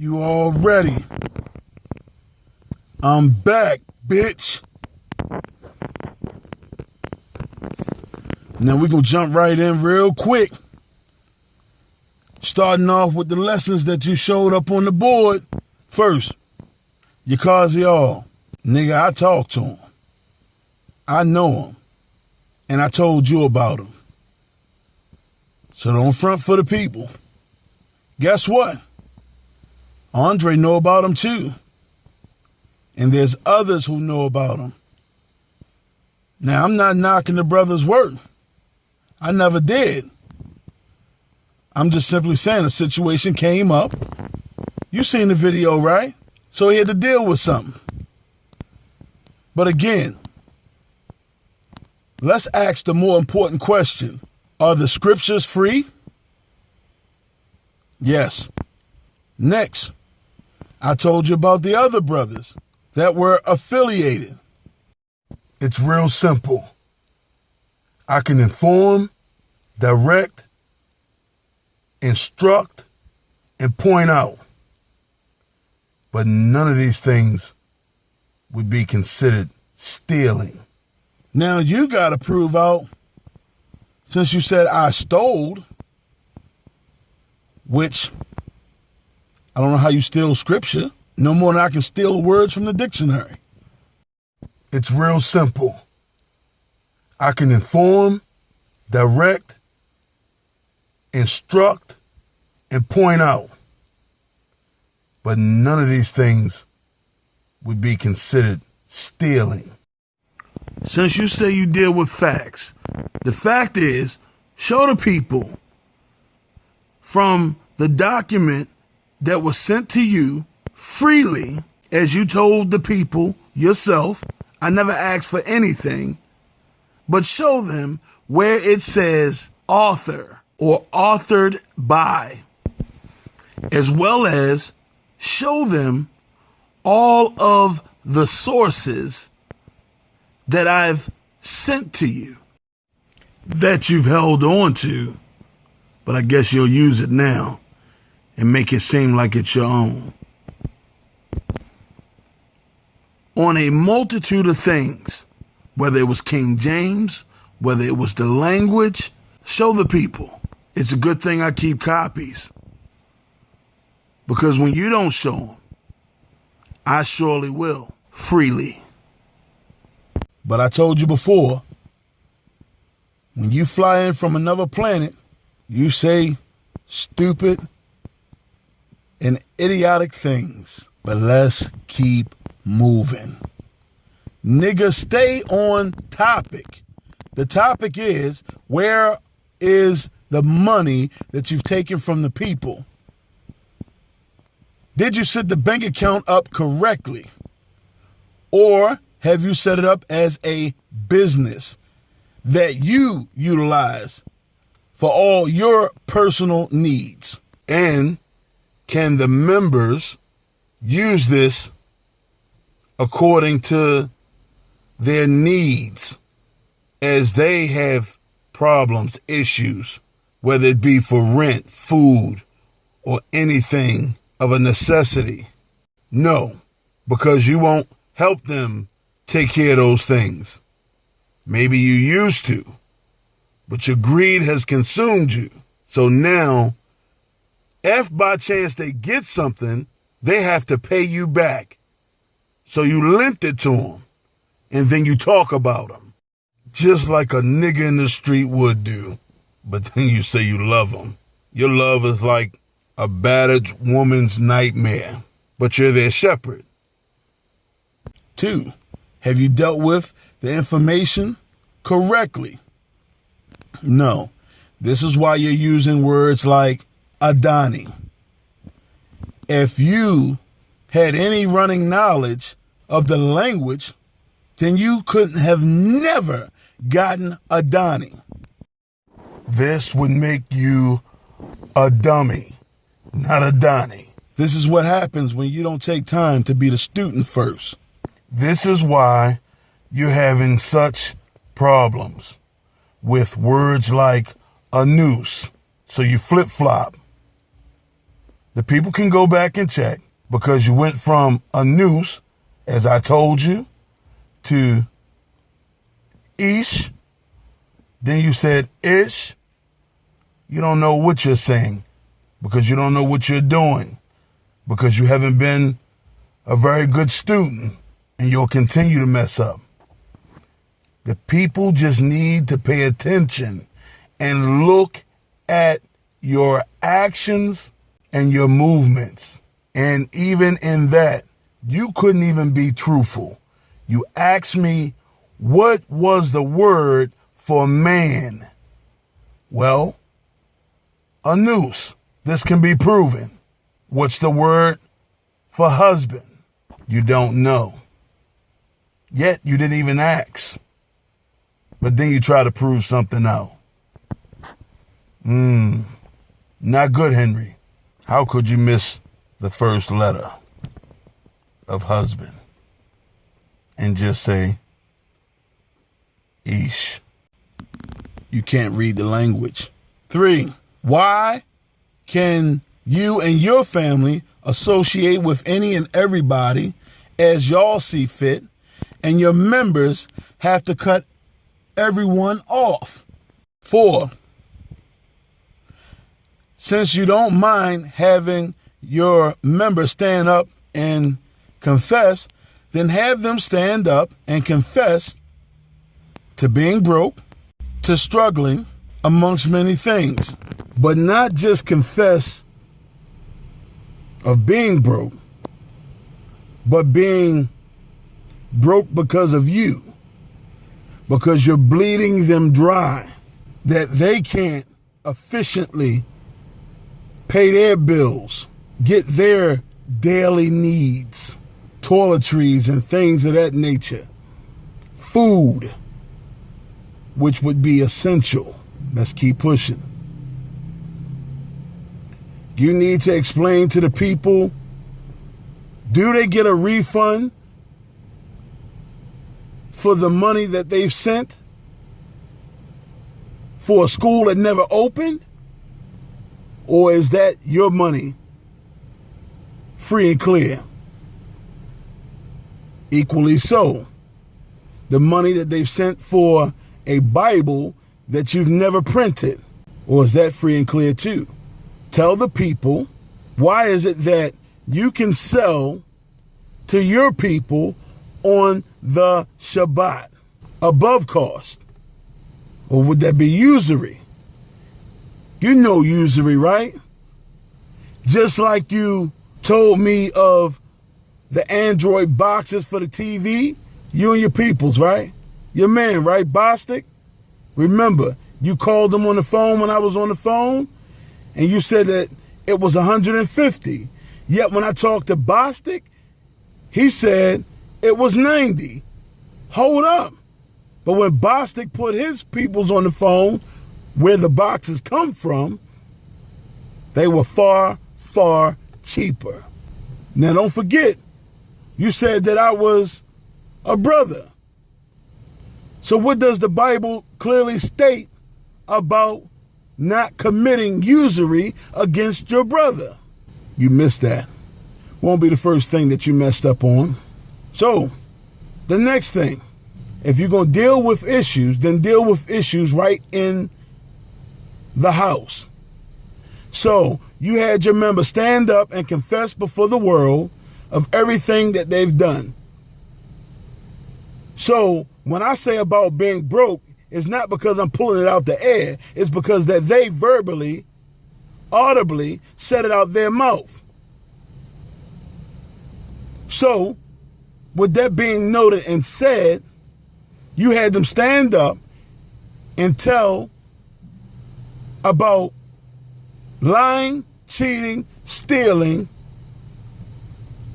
You all ready? I'm back, bitch. Now we're going to jump right in real quick. Starting off with the lessons that you showed up on the board. First, Yakazial. Nigga, I talked to him. I know him. And I told you about him. So don't front for the people. Guess what? Andre know about him too. And there's others who know about him. Now, I'm not knocking the brother's work. I never did. I'm just simply saying a situation came up. You seen the video, right? So he had to deal with something. But again, let's ask the more important question. Are the scriptures free? Yes. Next, I told you about the other brothers that were affiliated. It's real simple. I can inform, direct, instruct, and point out. But none of these things would be considered stealing. Now you got to prove out, since you said I stole, which I don't know how you steal scripture, no more than I can steal words from the dictionary. It's real simple. I can inform, direct, instruct, and point out. But none of these things would be considered stealing. Since you say you deal with facts, the fact is, show the people from the document that was sent to you freely, as you told the people yourself. I never asked for anything, but show them where it says author or authored by, as well as show them all of the sources that I've sent to you that you've held on to, but I guess you'll use it now and make it seem like it's your own. On a multitude of things, whether it was King James, whether it was the language, show the people. It's a good thing I keep copies. Because when you don't show them, I surely will, freely. But I told you before, when you fly in from another planet, you say stupid and idiotic things. But let's keep moving. Nigga, stay on topic. The topic is, where is the money that you've taken from the people? Did you set the bank account up correctly? Or have you set it up as a business that you utilize for all your personal needs? And can the members use this according to their needs as they have problems, issues, whether it be for rent, food, or anything of a necessity? No, because you won't help them take care of those things. Maybe you used to, but your greed has consumed you. So now, if by chance they get something, they have to pay you back. So you lent it to them, and then you talk about them, just like a nigga in the street would do. But then you say you love them. Your love is like a battered woman's nightmare, but you're their shepherd. 2, have you dealt with the information correctly? No. This is why you're using words like Adani. If you had any running knowledge of the language, then you couldn't have never gotten Adani. This would make you a dummy, not a Donnie. This is what happens when you don't take time to be the student first. This is why you're having such problems with words like a noose. So you flip-flop. The people can go back and check, because you went from a noose, as I told you, to ish. Then you said ish. You don't know what you're saying, because you don't know what you're doing, because you haven't been a very good student, and you'll continue to mess up. The people just need to pay attention and look at your actions and your movements. And even in that, you couldn't even be truthful. You asked me, what was the word for man? Well, a noose. This can be proven. What's the word for husband? You don't know. Yet you didn't even ask. But then you try to prove something out. Not good, Henry. How could you miss the first letter of husband and just say ish? You can't read the language. 3, why can you and your family associate with any and everybody as y'all see fit, and your members have to cut everyone off? 4, since you don't mind having your members stand up and confess, then have them stand up and confess to being broke, to struggling, amongst many things. But not just confess of being broke, but being broke because of you. Because you're bleeding them dry, that they can't efficiently pay their bills, get their daily needs, toiletries and things of that nature, food, which would be essential. Let's keep pushing. You need to explain to the people, do they get a refund for the money that they've sent for a school that never opened? Or is that your money, free and clear? Equally so, the money that they've sent for a Bible that you've never printed, or is that free and clear too? Tell the people, why is it that you can sell to your people on the Shabbat above cost? Or would that be usury? You know usury, right? Just like you told me of the Android boxes for the TV, you and your peoples, right? Your man, right, Bostic? Remember, you called him on the phone when I was on the phone, and you said that it was 150. Yet when I talked to Bostic, he said it was 90. Hold up. But when Bostic put his peoples on the phone, where the boxes come from, they were far, far cheaper. Now don't forget, you said that I was a brother. So what does the Bible clearly state about not committing usury against your brother? You missed that. Won't be the first thing that you messed up on. So, the next thing, if you're going to deal with issues, then deal with issues right in the house. So, you had your members stand up and confess before the world of everything that they've done. So, when I say about being broke, it's not because I'm pulling it out the air. It's because that they verbally, audibly said it out their mouth. So, with that being noted and said, you had them stand up and tell about lying, cheating, stealing,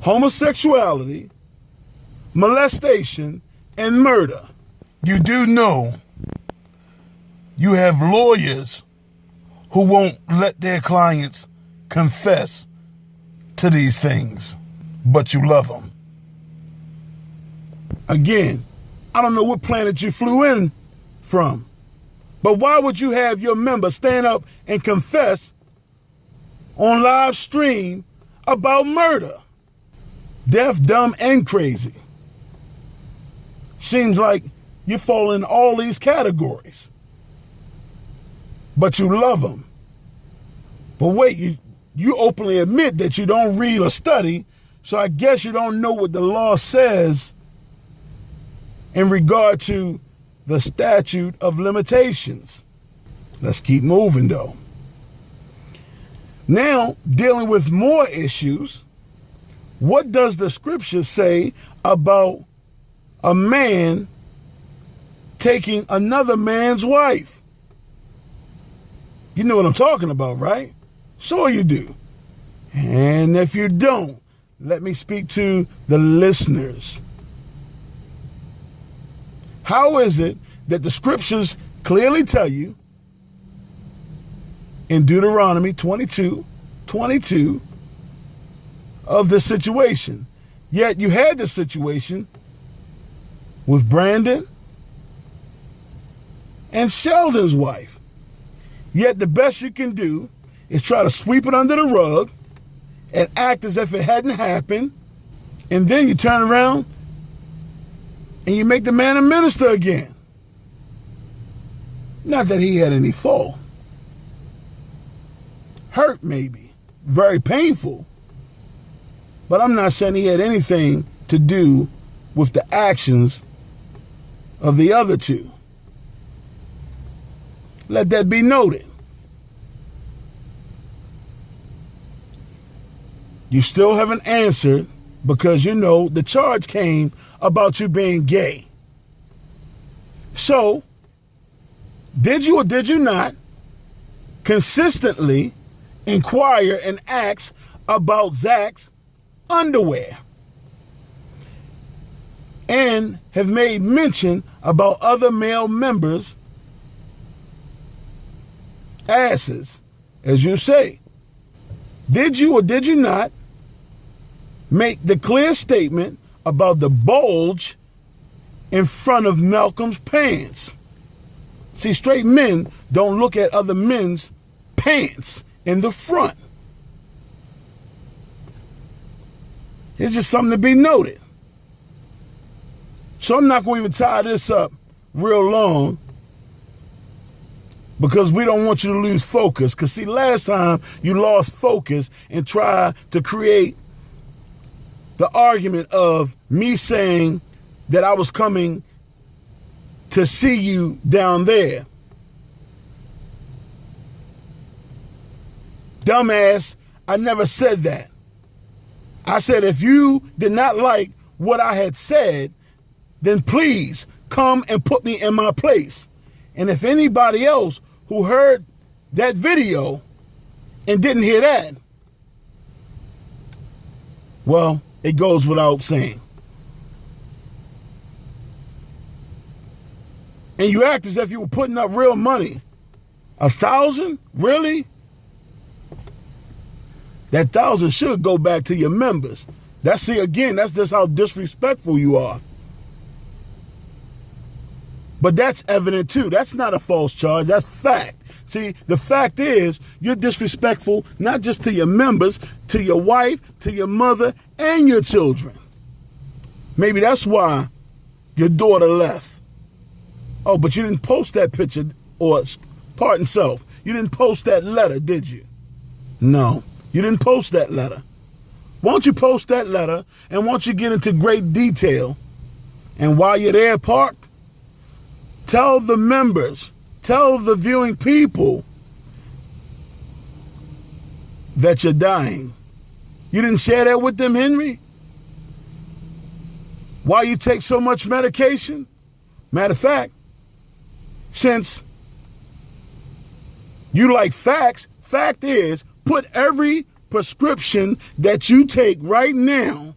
homosexuality, molestation, and murder. You do know you have lawyers who won't let their clients confess to these things, but you love them. Again, I don't know what planet you flew in from, but why would you have your member stand up and confess on live stream about murder. Deaf, dumb, and crazy. Seems like you fall in all these categories. But you love them. But wait, you openly admit that you don't read or study, so I guess you don't know what the law says in regard to the statute of limitations. Let's keep moving though. Now, dealing with more issues, what does the scripture say about a man taking another man's wife? You know what I'm talking about, right? Sure you do. And if you don't, let me speak to the listeners. How is it that the scriptures clearly tell you in Deuteronomy 22:22 of the situation, yet you had the situation with Brandon and Sheldon's wife, yet the best you can do is try to sweep it under the rug and act as if it hadn't happened, and then you turn around and you make the man a minister again. Not that he had any fault. Hurt maybe, very painful, but I'm not saying he had anything to do with the actions of the other two. Let that be noted. You still haven't answered because you know the charge came about you being gay. So, did you or did you not consistently inquire and ask about Zach's underwear? And have made mention about other male members' asses, as you say? Did you or did you not make the clear statement about the bulge in front of Malcolm's pants? See, straight men don't look at other men's pants in the front. It's just something to be noted. So I'm not going to even tie this up real long because we don't want you to lose focus. Because see, last time you lost focus and tried to create the argument of me saying that I was coming to see you down there. Dumbass, I never said that. I said if you did not like what I had said, then please come and put me in my place. And if anybody else who heard that video and didn't hear that, well, it goes without saying. And you act as if you were putting up real money. 1,000? Really? That 1,000 should go back to your members. That's just how disrespectful you are. But that's evident too. That's not a false charge. That's fact. See, the fact is you're disrespectful not just to your members, to your wife, to your mother, and your children. Maybe that's why your daughter left. Oh, but you didn't post that picture, or pardon self, you didn't post that letter, did you? No, you didn't post that letter. Why don't you post that letter and why don't you get into great detail? And while you're there parked, tell the members, tell the viewing people that you're dying. You didn't share that with them, Henry? Why you take so much medication? Matter of fact, since you like facts, fact is, put every prescription that you take right now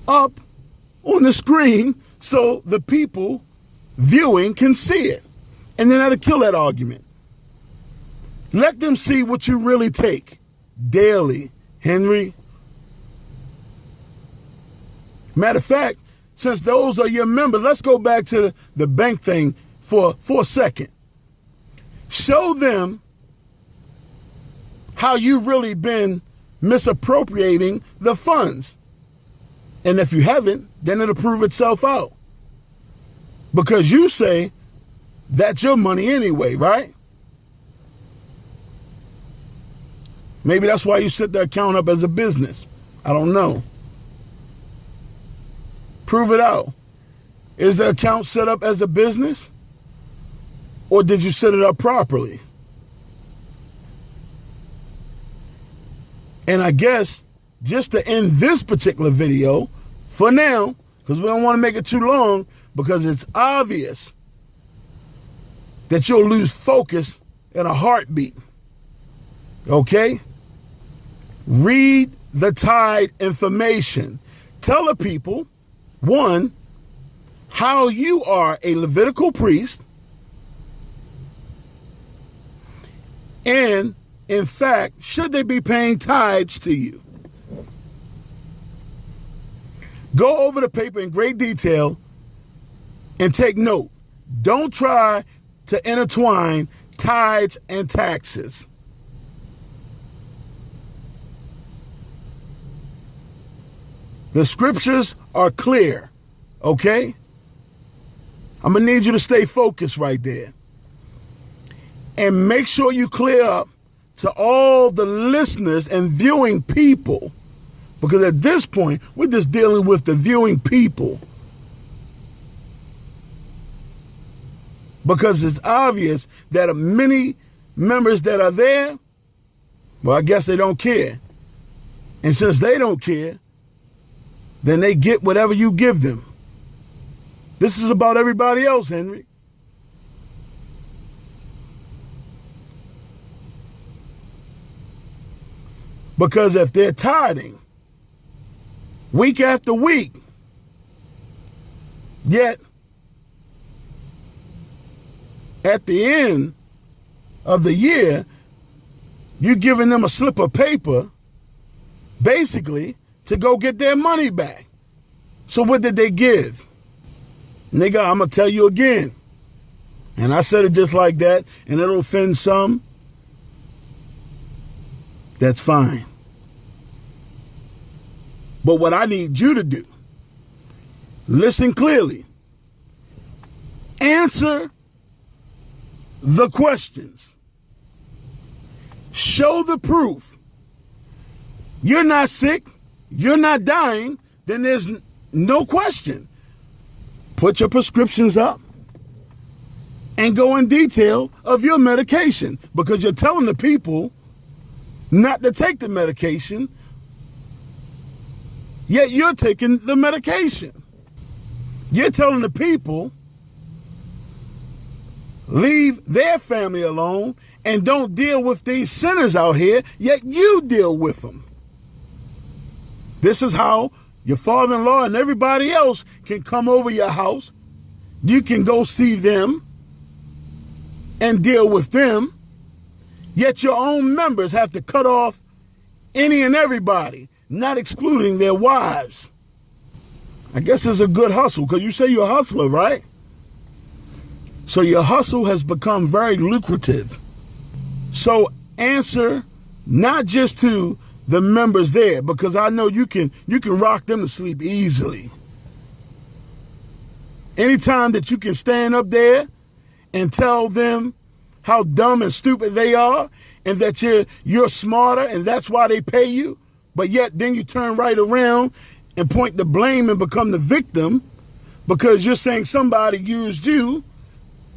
up on the screen so the people viewing can see it. And then that'll kill that argument. Let them see what you really take daily, Henry. Matter of fact, since those are your members, let's go back to the bank thing for a second. Show them how you've really been misappropriating the funds. And if you haven't, then it'll prove itself out. Because you say that's your money anyway, right? Maybe that's why you set the account up as a business. I don't know. Prove it out. Is the account set up as a business? Or did you set it up properly? And I guess just to end this particular video for now, because we don't want to make it too long, because it's obvious that you'll lose focus in a heartbeat. Okay? Read the tithe information. Tell the people, one, how you are a Levitical priest, and in fact, should they be paying tithes to you? Go over the paper in great detail and take note. Don't try to intertwine tithes and taxes. The scriptures are clear, okay? I'm going to need you to stay focused right there. And make sure you clear up to all the listeners and viewing people, because at this point, we're just dealing with the viewing people. Because it's obvious that many members that are there, well, I guess they don't care. And since they don't care, then they get whatever you give them. This is about everybody else, Henry. Because if they're tithing week after week, yet at the end of the year, you're giving them a slip of paper, basically, to go get their money back. So what did they give? Nigga, I'm going to tell you again. And I said it just like that, and it'll offend some. That's fine. But what I need you to do, listen clearly. Answer the questions. Show the proof. You're not sick. You're not dying. Then there's no question. Put your prescriptions up and go in detail of your medication, because you're telling the people not to take the medication, yet you're taking the medication. You're telling the people leave their family alone and don't deal with these sinners out here, yet you deal with them. This is how your father-in-law and everybody else can come over your house. You can go see them and deal with them, yet your own members have to cut off any and everybody, not excluding their wives. I guess it's a good hustle, because you say you're a hustler, right? So your hustle has become very lucrative. So answer not just to the members there, because I know you can rock them to sleep easily. Anytime that you can stand up there and tell them how dumb and stupid they are, and that you're smarter and that's why they pay you, but yet then you turn right around and point the blame and become the victim because you're saying somebody used you,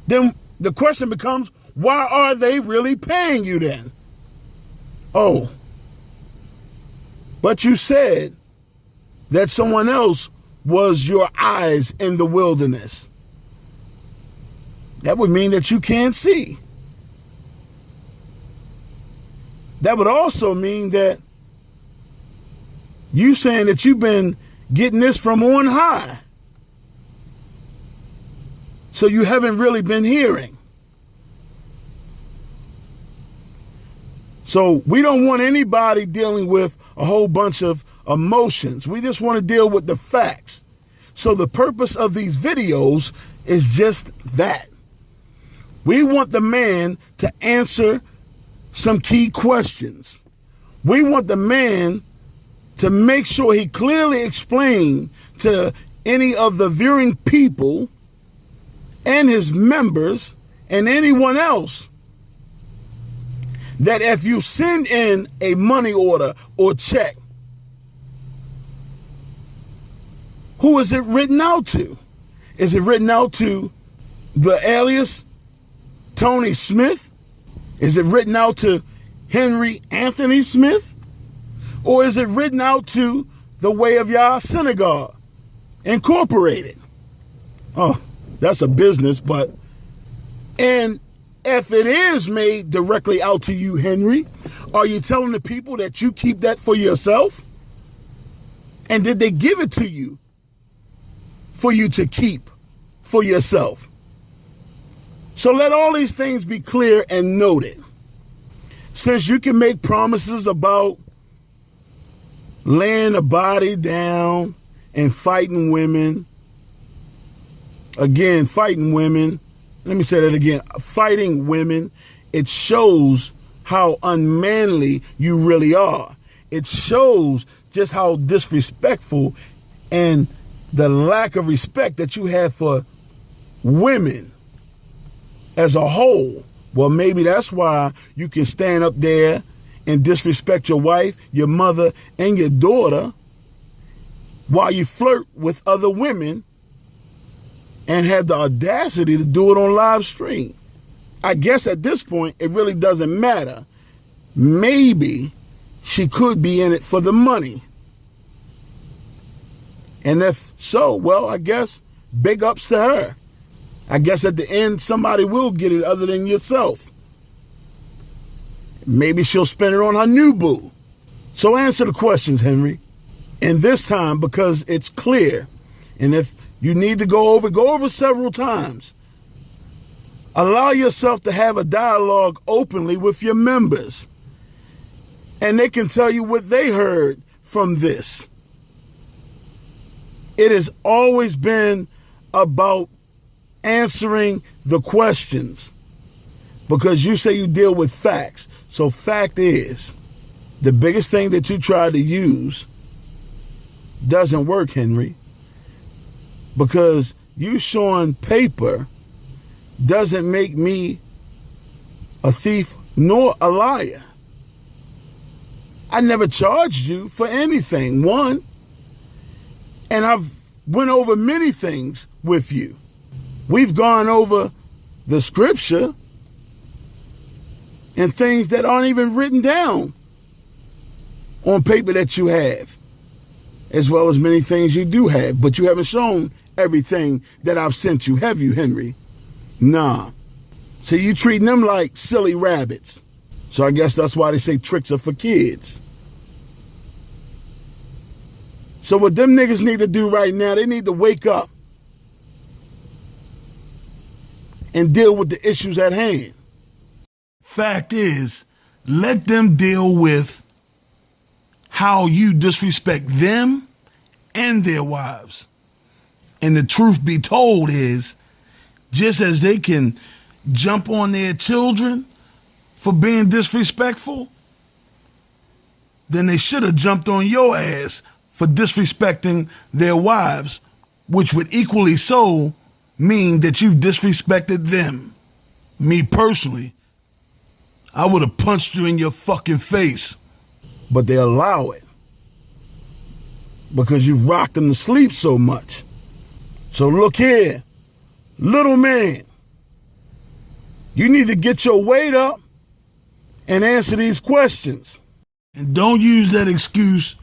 then the question becomes, why are they really paying you then? Oh, but you said that someone else was your eyes in the wilderness. That would mean that you can't see. That would also mean that you saying that you've been getting this from on high. So you haven't really been hearing. So we don't want anybody dealing with a whole bunch of emotions. We just want to deal with the facts. So the purpose of these videos is just that. We want the man to answer some key questions. We want the man to make sure he clearly explains to any of the viewing people and his members and anyone else that if you send in a money order or check, who is it written out to? Is it written out to the alias Tony Smith? Is it written out to Henry Anthony Smith? Or is it written out to the Way of Yah Synagogue Incorporated? Oh, that's a business, but... And if it is made directly out to you, Henry, are you telling the people that you keep that for yourself? And did they give it to you for you to keep for yourself? So let all these things be clear and noted. Since you can make promises about laying a body down and fighting women, again, fighting women, let me say that again, fighting women, it shows how unmanly you really are. It shows just how disrespectful and the lack of respect that you have for women as a whole. Well, maybe that's why you can stand up there and disrespect your wife, your mother, and your daughter while you flirt with other women and have the audacity to do it on live stream. I guess at this point, it really doesn't matter. Maybe she could be in it for the money. And if so, well, I guess big ups to her. I guess at the end, somebody will get it other than yourself. Maybe she'll spend it on her new boo. So answer the questions, Henry. And this time, because it's clear, and if you need to go over several times. Allow yourself to have a dialogue openly with your members. And they can tell you what they heard from this. It has always been about answering the questions, because you say you deal with facts. So fact is, the biggest thing that you try to use doesn't work, Henry, because you showing paper doesn't make me a thief nor a liar. I never charged you for anything, one. And I've went over many things with you. We've gone over the scripture and things that aren't even written down on paper that you have, as well as many things you do have, but you haven't shown everything that I've sent you, have you, Henry? Nah. So you treating them like silly rabbits. So I guess that's why they say tricks are for kids. So what them niggas need to do right now, they need to wake up and deal with the issues at hand. Fact is, let them deal with how you disrespect them and their wives. And the truth be told is, just as they can jump on their children for being disrespectful, then they should have jumped on your ass for disrespecting their wives, which would equally so mean that you've disrespected them. Me personally, I would have punched you in your fucking face. But they allow it because you've rocked them to sleep so much. So look here, little man, you need to get your weight up and answer these questions. And don't use that excuse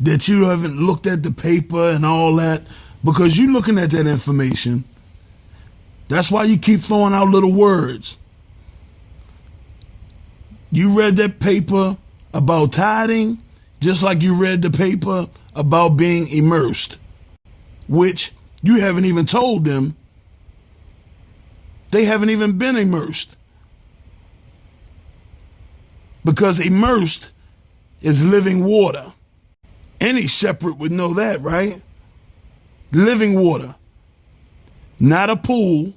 that you haven't looked at the paper and all that, because you're looking at that information. That's why you keep throwing out little words. You read that paper about tithing, just like you read the paper about being immersed, which you haven't even told them they haven't even been immersed. Because immersed is living water. Any shepherd would know that, right? Living water. Not a pool.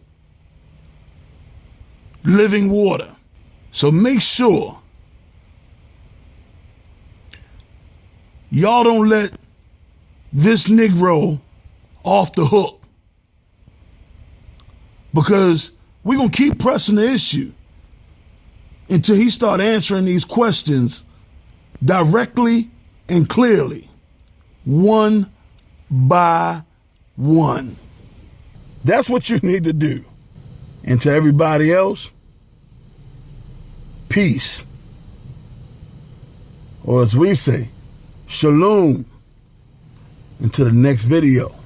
Living water. So make sure y'all don't let this Negro off the hook, because we're going to keep pressing the issue until he start answering these questions directly and clearly, one by one. That's what you need to do. And to everybody else, peace. Or as we say, shalom. Until the next video.